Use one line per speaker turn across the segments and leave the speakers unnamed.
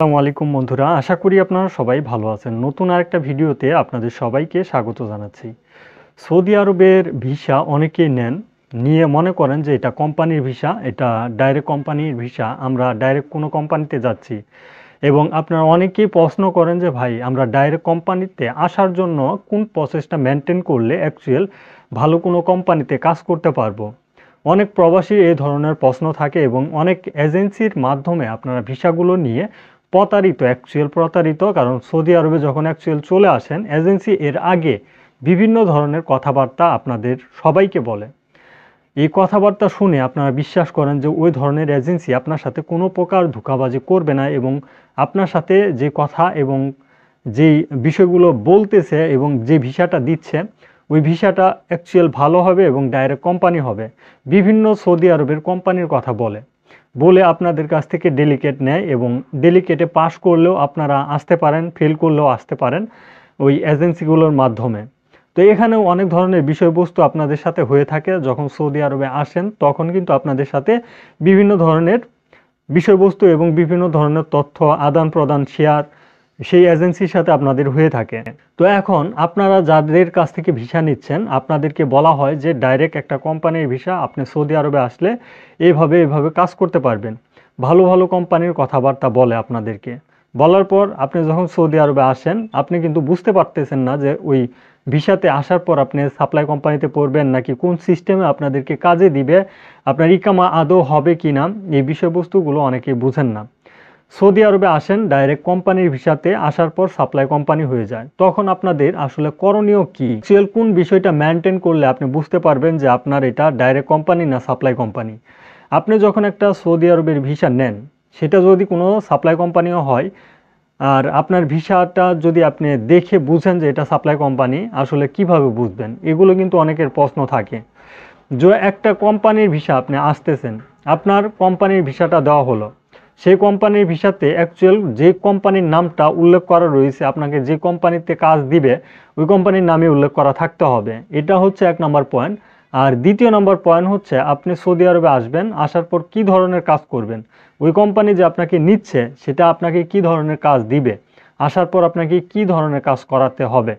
আসসালামু আলাইকুম বন্ধুরা, আশা করি আপনারা সবাই ভালো আছেন। নতুন আরেকটা ভিডিওতে আপনাদের সবাইকে স্বাগত জানাচ্ছি। সৌদি আরবের ভিসা অনেকেই নেন, নিয়ে মনে করেন যে এটা কোম্পানির ভিসা, এটা ডাইরেক্ট কোম্পানির ভিসা, আমরা ডাইরেক্ট কোনো কোম্পানিতে যাচ্ছি। এবং আপনারা অনেকেই প্রশ্ন করেন যে ভাই আমরা ডাইরেক্ট কোম্পানিতে আসার জন্য কোন প্রসেসটা মেনটেন করলে অ্যাকচুয়াল ভালো কোনো কোম্পানিতে কাজ করতে পারবো। অনেক প্রবাসী এই ধরনের প্রশ্ন থাকে এবং অনেক এজেন্সির মাধ্যমে আপনারা ভিসাগুলো নিয়ে প্রতারিত, কারণ সৌদি আরবে যখন অ্যাকচুয়াল চলে আসেন এজেন্সি এর আগে বিভিন্ন ধরনের কথাবার্তা আপনাদের সবাইকে বলে। এই কথাবার্তা শুনে আপনারা বিশ্বাস করেন যে ওই ধরনের এজেন্সি আপনার সাথে কোনো প্রকার ধোঁকাবাজি করবে না এবং আপনার সাথে যে কথা এবং যেই বিষয়গুলো বলতেছে এবং যে ভিসাটা দিচ্ছে ওই ভিসাটা অ্যাকচুয়াল ভালো হবে এবং ডাইরেক্ট কোম্পানি হবে। বিভিন্ন সৌদি আরবের কোম্পানির কথা বলে আপনাদের কাছ থেকে ডেলিকেট নেয় এবং ডেলিকেটে পাস করলেও আপনারা আসতে পারেন, ফেল করলেও আসতে পারেন ওই এজেন্সিগুলোর মাধ্যমে। তো এখানেও অনেক ধরনের বিষয়বস্তু আপনাদের সাথে হয়ে থাকে। যখন সৌদি আরবে আসেন তখন কিন্তু আপনাদের সাথে বিভিন্ন ধরনের বিষয়বস্তু এবং বিভিন্ন ধরনের তথ্য আদান প্রদান শেয়ার সেই এজেন্সির সাথে আপনাদের হয়ে থাকে। তো এখন আপনারা যাদের কাছ থেকে ভিসা নিচ্ছেন আপনাদেরকে বলা হয় যে ডাইরেক্ট একটা কোম্পানির ভিসা, আপনি সৌদি আরবে আসলে এভাবে কাজ করতে পারবেন। ভালো ভালো কোম্পানির কথাবার্তা বলে আপনাদেরকে। বলার পর আপনি যখন সৌদি আরবে আসেন আপনি কিন্তু বুঝতে পারতেছেন না যে ওই ভিসাতে আসার পর আপনি সাপ্লাই কোম্পানিতে পড়বেন নাকি কোন সিস্টেমে আপনাদেরকে কাজে দিবে, আপনার ইকামা আদৌ হবে কি না, এই বিষয়বস্তুগুলো অনেকেই বুঝেন না। সৌদি আরবে আসেন ডাইরেক্ট কোম্পানির ভিসাতে, আসার পর সাপ্লাই কোম্পানি হয়ে যায়। তখন আপনাদের আসলে করণীয় কি, অ্যাকচুয়াল কোন বিষয়টা মেনটেন করলে আপনি বুঝতে পারবেন যে আপনার এটা ডাইরেক্ট কোম্পানি না সাপ্লাই কোম্পানি। আপনি যখন একটা সৌদি আরবের ভিসা নেন সেটা যদি কোনো সাপ্লাই কোম্পানিও হয় আর আপনার ভিসাটা যদি আপনি দেখে বুঝেন যে এটা সাপ্লাই কোম্পানি, আসলে কিভাবে বুঝবেন, এগুলো কিন্তু অনেকের প্রশ্ন থাকে। যে একটা কোম্পানির ভিসা আপনি আসতেছেন, আপনার কোম্পানির ভিসাটা দেওয়া হলো, সেই কোম্পানির ভিসাতে অ্যাকচুয়াল যে কোম্পানির নামটা উল্লেখ করা রয়েছে, আপনাকে যে কোম্পানিতে কাজ দিবে ওই কোম্পানির নামে উল্লেখ করা থাকতে হবে। এটা হচ্ছে 1 নম্বর পয়েন্ট। আর 2য় নম্বর পয়েন্ট হচ্ছে আপনি সৌদি আরবে আসবেন, আসার পর কি ধরনের কাজ করবেন, ওই কোম্পানি যে আপনাকে নিচ্ছে সেটা আপনাকে কি ধরনের কাজ দিবে, আসার পর আপনাকে কি ধরনের কাজ করাতে হবে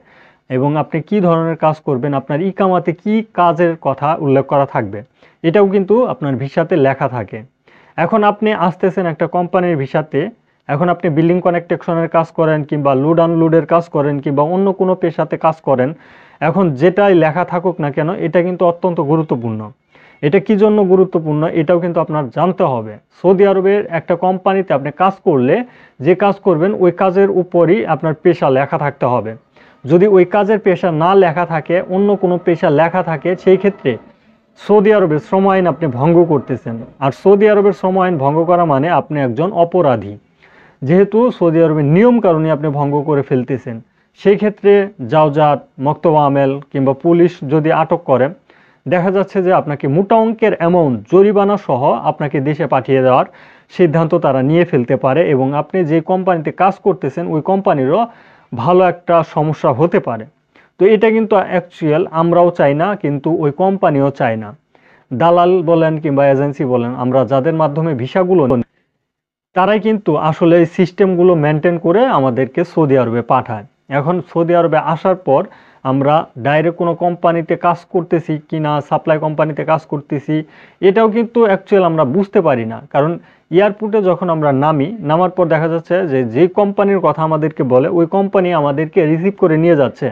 এবং আপনি কি ধরনের কাজ করবেন, আপনার ইকামাতে কি কাজের কথা উল্লেখ করা থাকবে, এটাও কিন্তু আপনার ভিসাতে লেখা থাকে। এখন আপনি আসতেছেন একটা কোম্পানির ভিসাতে, এখন আপনি বিল্ডিং কনস্ট্রাকশনের কাজ করেন কিংবা লোড আনলোডের কাজ করেন কিংবা অন্য কোনো পেশাতে কাজ করেন, এখন যেটাই লেখা থাকুক না কেন এটা কিন্তু অত্যন্ত গুরুত্বপূর্ণ। এটা কি জন্য গুরুত্বপূর্ণ এটাও কিন্তু আপনার জানতে হবে। সৌদি আরবের একটা কোম্পানিতে আপনি কাজ করলে যে কাজ করবেন ওই কাজের উপরই আপনার পেশা লেখা থাকতে হবে। যদি ওই কাজের পেশা না লেখা থাকে, অন্য কোনো পেশা লেখা থাকে, সেই ক্ষেত্রে সৌদি আরবের শ্রম আইন আপনি ভঙ্গ করতেছেন। আর সৌদি আরবের শ্রম আইন ভঙ্গ করা মানে আপনি একজন অপরাধী। যেহেতু সৌদি আরবের নিয়ম কানুনই আপনি ভঙ্গ করে ফেলতেছেন, সেই ক্ষেত্রে জাওজাত, মক্তব আমেল কিংবা পুলিশ যদি আটক করে, দেখা যাচ্ছে যে আপনাকে মোটা অঙ্কের অ্যামাউন্ট জরিমানা সহ আপনাকে দেশে পাঠিয়ে দেওয়ার সিদ্ধান্ত তারা নিয়ে ফেলতে পারে এবং আপনি যে কোম্পানিতে কাজ করতেছেন ওই কোম্পানিরও ভালো একটা সমস্যা হতে পারে। তো এটা কিন্তু অ্যাকচুয়াল আমরাও চাই না, কিন্তু ওই কোম্পানিও চায় না। দালাল বলেন কিংবা এজেন্সি বলেন, আমরা যাদের মাধ্যমে ভিসাগুলো নিই, তারাই কিন্তু আসলে এই সিস্টেমগুলো মেনটেন করে আমাদেরকে সৌদি আরবে পাঠায়। এখন সৌদি আরবে আসার পর আমরা ডাইরেক্ট কোনো কোম্পানিতে কাজ করতেছি কি না, সাপ্লাই কোম্পানিতে কাজ করতেছি, এটাও কিন্তু অ্যাকচুয়াল আমরা বুঝতে পারি না। কারণ এয়ারপোর্টে যখন আমরা নামার পর দেখা যাচ্ছে যে যে কোম্পানির কথা আমাদেরকে বলে ওই কোম্পানি আমাদেরকে রিসিভ করে নিয়ে যাচ্ছে,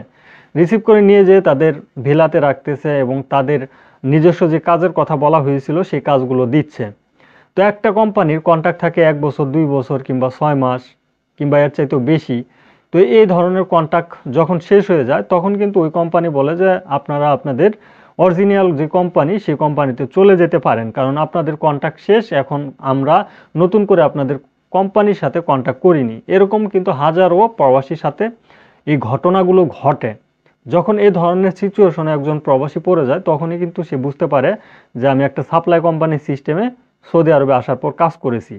রিসিভ করে নিয়ে যেয়ে তাদের ভিলাতে রাখতেছে এবং তাদের নিজস্ব যে কাজের কথা বলা হয়েছিল সেই কাজগুলো দিচ্ছে। তো একটা কোম্পানির কন্ট্রাক্ট থাকে 1 বছর, 2 বছর কিংবা 6 মাস কিংবা এর চাইতেও বেশি। তো এই ধরনের কন্ট্রাক্ট যখন শেষ হয়ে যায় তখন কিন্তু ওই কোম্পানি বলে যে আপনারা আপনাদের অরিজিনাল যে কোম্পানি সেই কোম্পানিতে চলে যেতে পারেন, কারণ আপনাদের কন্ট্রাক্ট শেষ, এখন আমরা নতুন করে আপনাদের কোম্পানির সাথে কন্ট্রাক্ট করিনি। এরকম কিন্তু হাজারো প্রবাসীর সাথে এই ঘটনাগুলো ঘটে। যখন এই ধরনের সিচুয়েশনে একজন প্রবাসী পড়ে যায় তখনই কিন্তু সে বুঝতে পারে যে আমি একটা সাপ্লাই কোম্পানির সিস্টেমে সৌদি আরবে আসার পর কাজ করেছি।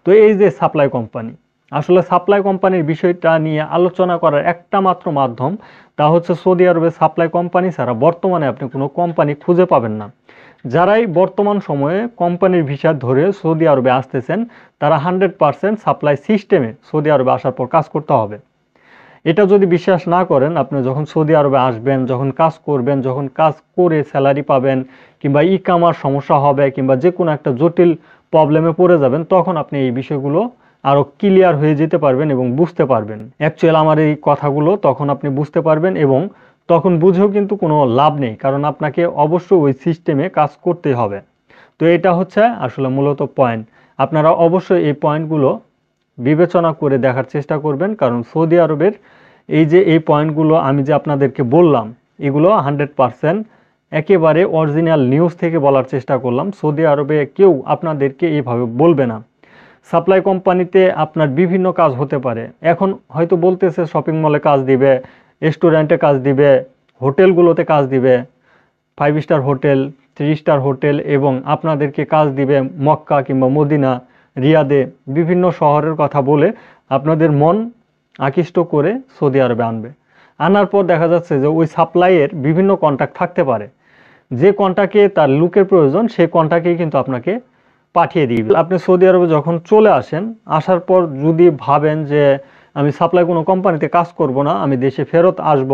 তো এই যে সাপ্লাই কোম্পানি, আসলে সাপ্লাই কোম্পানির বিষয়টা নিয়ে আলোচনা করার একটা মাত্র মাধ্যম, তা হচ্ছে সৌদি আরবে সাপ্লাই কোম্পানি ছাড়া বর্তমানে আপনি কোনো কোম্পানি খুঁজে পাবেন না যারাই বর্তমান সময়ে কোম্পানির ভিসা ধরে সৌদি আরবে আসতেছেন তারা 100% সাপ্লাই সিস্টেমে সৌদি আরবে আসার পর কাজ করতে হবে। এটা যদি বিশ্বাস না করেন, আপনি যখন সৌদি আরবে আসবেন, যখন কাজ করবেন, যখন কাজ করে স্যালারি পাবেন, কিংবা ইকামার সমস্যা হবে, কিংবা যে কোনো একটা জটিল প্রবলেমে পড়ে যাবেন, তখন আপনি এই বিষয়গুলো আরও ক্লিয়ার হয়ে যেতে পারবেন এবং বুঝতে পারবেন। অ্যাকচুয়ালি আমার এই কথাগুলো তখন আপনি বুঝতে পারবেন, এবং তখন বুঝেও কিন্তু কোনো লাভ নেই, কারণ আপনাকে অবশ্যই ওই সিস্টেমে কাজ করতেই হবে। তো এটা হচ্ছে আসলে মূলত পয়েন্ট। আপনারা অবশ্যই এই পয়েন্টগুলো বিবেচনা করে দেখার চেষ্টা করবেন, কারণ সৌদি আরবের এই পয়েন্টগুলো আমি যে আপনাদেরকে বললাম, এগুলো 100% একেবারে অরিজিনাল নিউজ থেকে বলার চেষ্টা করলাম। সৌদি আরবে কেউ আপনাদেরকে এইভাবে বলবে না। সাপ্লাই কোম্পানিতে আপনার বিভিন্ন কাজ হতে পারে, এখন হয়তো বলতেছে শপিং মলে কাজ দিবে, রেস্টুরেন্টে কাজ দিবে, হোটেলগুলোতে কাজ দিবে, 5 স্টার হোটেল, 3 স্টার হোটেল, এবং আপনাদেরকে কাজ দিবে মক্কা কিংবা মদিনা, রিয়াদে, বিভিন্ন শহরের কথা বলে আপনাদের মন আকৃষ্ট করে সৌদি আরবে আনবে। আনার পর দেখা যাচ্ছে যে ওই সাপ্লাইয়ের বিভিন্ন কন্ট্যাক্ট থাকতে পারে, যে কন্ট্যাক্টে তার লুকের প্রয়োজন সেই কন্ট্যাক্টেই কিন্তু আপনাকে পাঠিয়ে দিবে। আপনি সৌদি আরবে যখন চলে আসেন, আসার পর যদি ভাবেন যে আমি সাপ্লাই কোনো কোম্পানিতে কাজ করব না, আমি দেশে ফেরত আসব,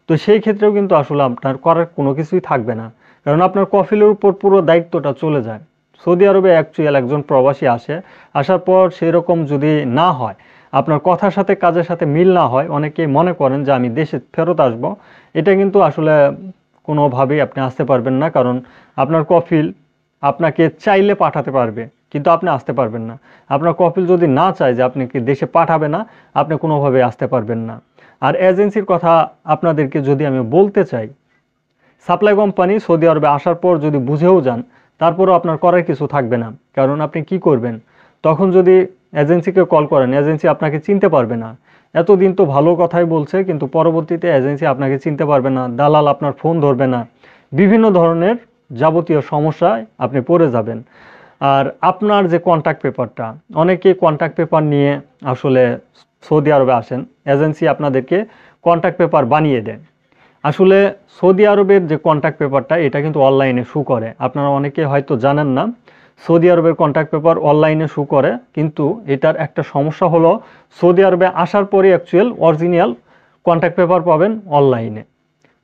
তো সেই ক্ষেত্রেও কিন্তু আসলে আপনার করার কোনো কিছুই থাকবে না, কারণ আপনার কফিলের উপর পুরো দায়িত্বটা চলে যায়। সৌদি আরবে অ্যাকচুয়াল একজন প্রবাসী আসে, আসার পর সেরকম যদি না হয়, আপনার কথার সাথে কাজের সাথে মিল না হয়, অনেকেই মনে করেন যে আমি দেশে ফেরত আসব, এটা কিন্তু আসলে কোনোভাবেই আপনি আসতে পারবেন না, কারণ আপনার কফিল আপনাকে চাইলে পাঠাতে পারবে, কিন্তু আপনি আসতে পারবেন না। আপনার কফিল যদি না চায় যে আপনি কি দেশে পাঠাবে না, আপনি কোনোভাবে আসতে পারবেন না। আর এজেন্সির কথা আপনাদেরকে যদি আমি বলতে চাই, সাপ্লাই কোম্পানি সৌদি আরবে আসার পর যদি বুঝেও যান, তারপরও আপনার করার কিছু থাকবে না, কারণ আপনি কি করবেন তখন? যদি এজেন্সিকে কল করেন, এজেন্সি আপনাকে চিনতে পারবে না। এতদিন তো ভালো কথাই বলছে, কিন্তু পরবর্তীতে এজেন্সি আপনাকে চিনতে পারবে না, দালাল আপনার ফোন ধরবে না, বিভিন্ন ধরনের যাবতীয় সমস্যায় আপনি পড়ে যাবেন। আর আপনার যে কন্ট্যাক্ট পেপারটা, অনেকে কন্ট্যাক্ট পেপার নিয়ে আসলে সৌদি আরবে আসেন, এজেন্সি আপনাদেরকে কন্ট্যাক্ট পেপার বানিয়ে দেয়। আসলে সৌদি আরবের যে কন্ট্যাক্ট পেপারটা, এটা কিন্তু অনলাইনে শো করে। আপনারা অনেকে হয়তো জানেন না, সৌদি আরবের কন্ট্যাক্ট পেপার অনলাইনে শো করে, কিন্তু এটার একটা সমস্যা হলো সৌদি আরবে আসার পরে অ্যাকচুয়াল অরিজিনাল কন্ট্যাক্ট পেপার পাবেন অনলাইনে,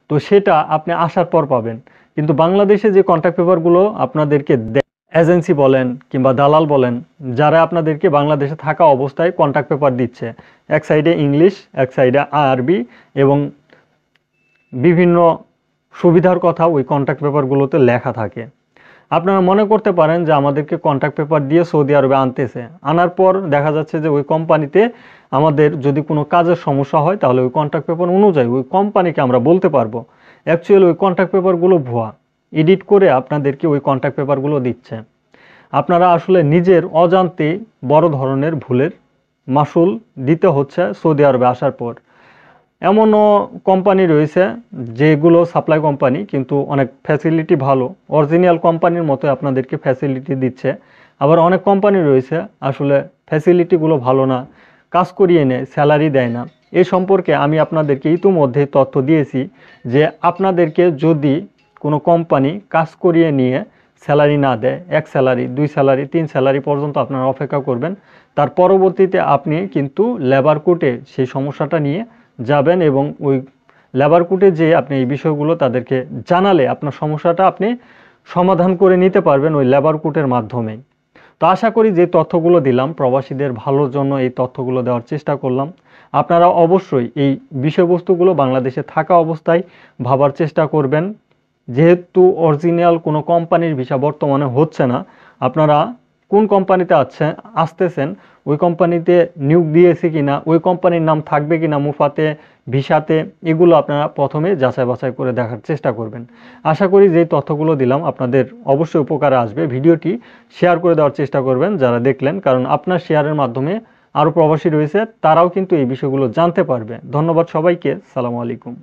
তো সেটা আপনি আসার পর পাবেন। কিন্তু বাংলাদেশে যে কন্ট্যাক্ট পেপারগুলো আপনাদেরকে এজেন্সি বলেন কিংবা দালাল বলেন, যারা আপনাদেরকে বাংলাদেশে থাকা অবস্থায় কন্ট্যাক্ট পেপার দিচ্ছে, এক সাইডে ইংলিশ, এক সাইডে আরবি, এবং বিভিন্ন সুবিধার কথা ওই কন্ট্যাক্ট পেপারগুলোতে লেখা থাকে। আপনারা মনে করতে পারেন যে আমাদেরকে কন্ট্যাক্ট পেপার দিয়ে সৌদি আরবে আনতেছে, আনার পর দেখা যাচ্ছে যে ওই কোম্পানিতে আমাদের যদি কোনো কাজের সমস্যা হয়, তাহলে ওই কন্ট্যাক্ট পেপার অনুযায়ী ওই কোম্পানিকে আমরা বলতে পারবো। অ্যাকচুয়ালি ওই কন্ট্যাক্ট পেপারগুলো ভুয়া, এডিট করে আপনাদেরকে ওই কন্ট্যাক্ট পেপারগুলো দিচ্ছে। আপনারা আসলে নিজের অজান্তে বড় ধরনের ভুলের মাসুল দিতে হচ্ছে সৌদি আরবে আসার পর। এমনও কোম্পানি রয়েছে যেগুলো সাপ্লাই কোম্পানি, কিন্তু অনেক ফ্যাসিলিটি ভালো, অরিজিনাল কোম্পানির মতো আপনাদেরকে ফ্যাসিলিটি দিচ্ছে। আবার অনেক কোম্পানি রয়েছে আসলে ফ্যাসিলিটিগুলো ভালো না, কাজ করিয়ে নেয়, স্যালারি দেয় না। এ সম্পর্কে আমি আপনাদেরকে ইতিমধ্যে তথ্য দিয়েছি যে আপনাদেরকে যদি কোনো কোম্পানি কাজ করিয়ে নিয়ে স্যালারি না দেয়, 1 স্যালারি, 2 স্যালারি, 3 স্যালারি পর্যন্ত আপনারা অপেক্ষা করবেন। তার পরবর্তীতে আপনি কিন্তু লেবার কোর্টে সেই সমস্যাটা নিয়ে যাবেন, এবং ওই লেবার কোর্টে যে আপনি এই বিষয়গুলো তাদেরকে জানালে আপনার সমস্যাটা আপনি সমাধান করে নিতে পারবেন ওই লেবার কোর্টের মাধ্যমে। তো আশা করি যে তথ্যগুলো দিলাম, প্রবাসীদের ভালোর জন্য এই তথ্যগুলো দেওয়ার চেষ্টা করলাম। আপনারা অবশ্যই এই বিষয়বস্তুগুলো বাংলাদেশে থাকা অবস্থায় ভাবার চেষ্টা করবেন। যেহেতু অরিজিনাল কোনো কোম্পানির ভিসা বর্তমানে হচ্ছে না, আপনারা কোন কোম্পানিতে আসতেছেন, ওই কোম্পানিতে নিয়োগ দিয়েছে কিনা, ওই কোম্পানির নাম থাকবে কিনা মুফাতে, ভিসাতে, এগুলো আপনারা প্রথমে যাচাই বাছাই করে দেখার চেষ্টা করবেন। আশা করি যে তথ্যগুলো দিলাম আপনাদের অবশ্যই উপকারে আসবে। ভিডিওটি শেয়ার করে দেওয়ার চেষ্টা করবেন যারা দেখলেন, কারণ আপনার শেয়ারের মাধ্যমে আরও প্রবাসী রয়েছে, তারাও কিন্তু এই বিষয়গুলো জানতে পারবে। ধন্যবাদ সবাইকে। সালামু আলাইকুম।